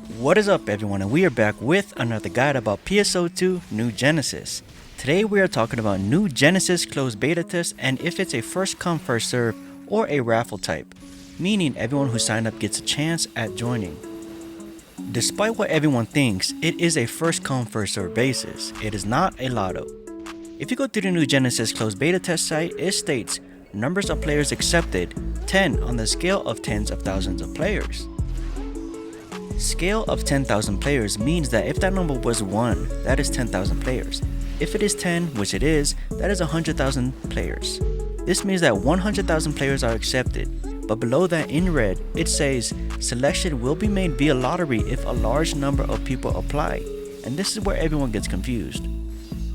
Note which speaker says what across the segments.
Speaker 1: What is up everyone, and we are back with another guide about PSO2 New Genesis. Today we are talking about New Genesis closed beta test and if it's a first come first serve or a raffle type, meaning everyone who signed up gets a chance at joining. Despite what everyone thinks, it is a first come first serve basis. It is not a lotto. If you go through the New Genesis closed beta test site, it states numbers of players accepted 10 on the scale of tens of thousands of players. Scale of 10,000 players means that if that number was 1, that is 10,000 players. If it is 10, which it is, that is 100,000 players. This means that 100,000 players are accepted, but below that in red, it says selection will be made via lottery if a large number of people apply, and this is where everyone gets confused.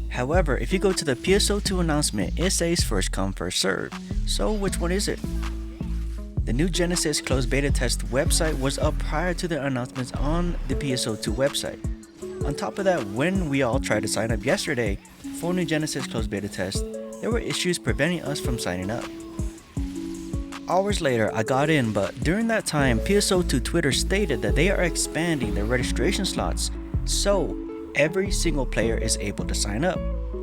Speaker 1: However, if you go to the PSO2 announcement, it says first come first serve. So which one is it? The New Genesis closed beta test website was up prior to the announcements on the PSO2 website. On top of that, when we all tried to sign up yesterday for New Genesis closed beta test, there were issues preventing us from signing up. Hours later, I got in, but during that time, PSO2 Twitter stated that they are expanding their registration slots, so every single player is able to sign up.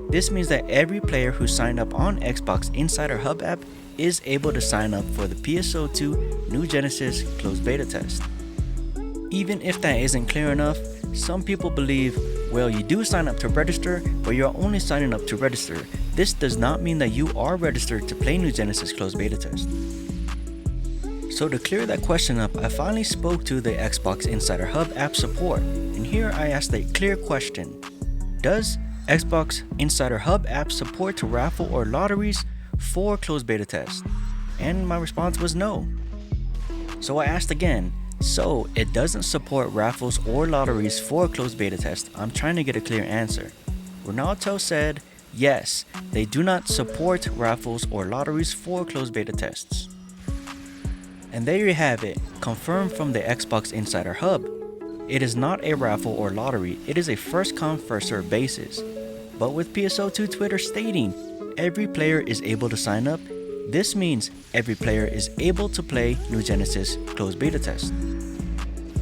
Speaker 1: This means that every player who signed up on Xbox Insider Hub app is able to sign up for the PSO2 New Genesis closed beta test. Even if that isn't clear enough, some people believe, well, you do sign up to register, but you're only signing up to register. This does not mean that you are registered to play New Genesis closed beta test. So to clear that question up, I finally spoke to the Xbox Insider Hub app support, and here I asked a clear question. Does Xbox Insider Hub app support to raffle or lotteries for closed beta test? And my response was no. So I asked again, so it doesn't support raffles or lotteries for closed beta test? I'm trying to get a clear answer. Ronaldo said, yes, they do not support raffles or lotteries for closed beta tests. And there you have it, confirmed from the Xbox Insider Hub. It is not a raffle or lottery, it is a first come first serve basis. But with PSO2 Twitter stating every player is able to sign up, this means every player is able to play New Genesis closed beta test.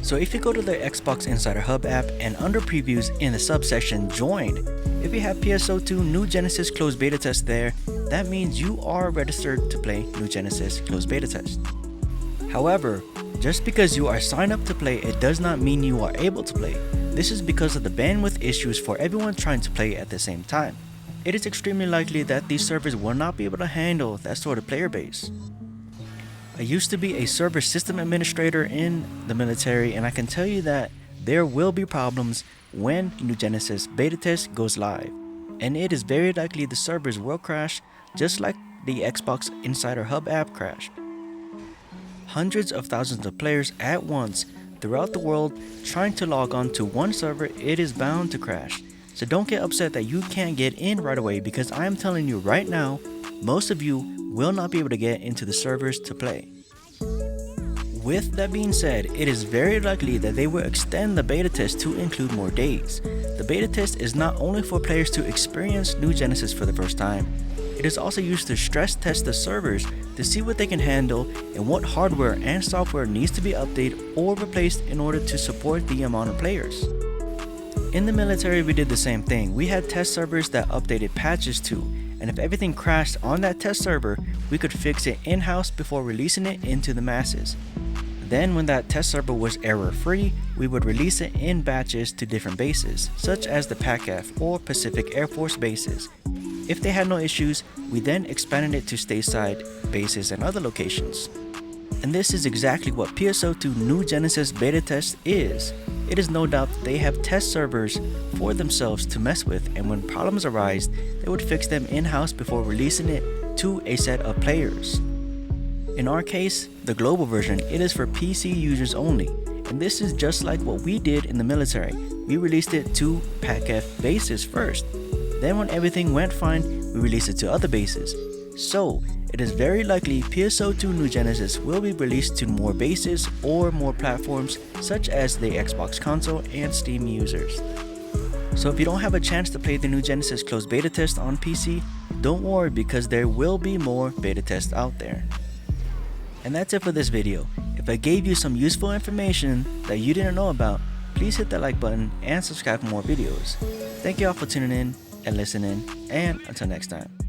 Speaker 1: So if you go to the Xbox Insider Hub app and under previews in the subsection join, if you have PSO2 New Genesis closed beta test there, that means you are registered to play New Genesis closed beta test. However, just because you are signed up to play, it does not mean you are able to play. This is because of the bandwidth issues for everyone trying to play at the same time. It is extremely likely that these servers will not be able to handle that sort of player base. I used to be a server system administrator in the military, and I can tell you that there will be problems when New Genesis beta test goes live. And it is very likely the servers will crash just like the Xbox Insider Hub app crashed. Hundreds of thousands of players at once throughout the world trying to log on to one server, it is bound to crash. So don't get upset that you can't get in right away, because I am telling you right now, most of you will not be able to get into the servers to play. With that being said, it is very likely that they will extend the beta test to include more days. The beta test is not only for players to experience New Genesis for the first time, it is also used to stress test the servers to see what they can handle and what hardware and software needs to be updated or replaced in order to support the amount of players. In the military, we did the same thing. We had test servers that updated patches to, and if everything crashed on that test server, we could fix it in-house before releasing it into the masses. Then when that test server was error-free, we would release it in batches to different bases, such as the PACAF or Pacific Air Force bases. If they had no issues, we then expanded it to stateside bases and other locations. And this is exactly what PSO2 New Genesis beta test is. It is no doubt that they have test servers for themselves to mess with, and when problems arise, they would fix them in-house before releasing it to a set of players. In our case, the global version, it is for PC users only, and this is just like what we did in the military. We released it to PACAF bases first. Then when everything went fine, we released it to other bases. So, it is very likely PSO2 New Genesis will be released to more bases or more platforms such as the Xbox console and Steam users. So if you don't have a chance to play the New Genesis closed beta test on PC, don't worry, because there will be more beta tests out there. And that's it for this video. If I gave you some useful information that you didn't know about, please hit that like button and subscribe for more videos. Thank you all for tuning in and listening, and until next time.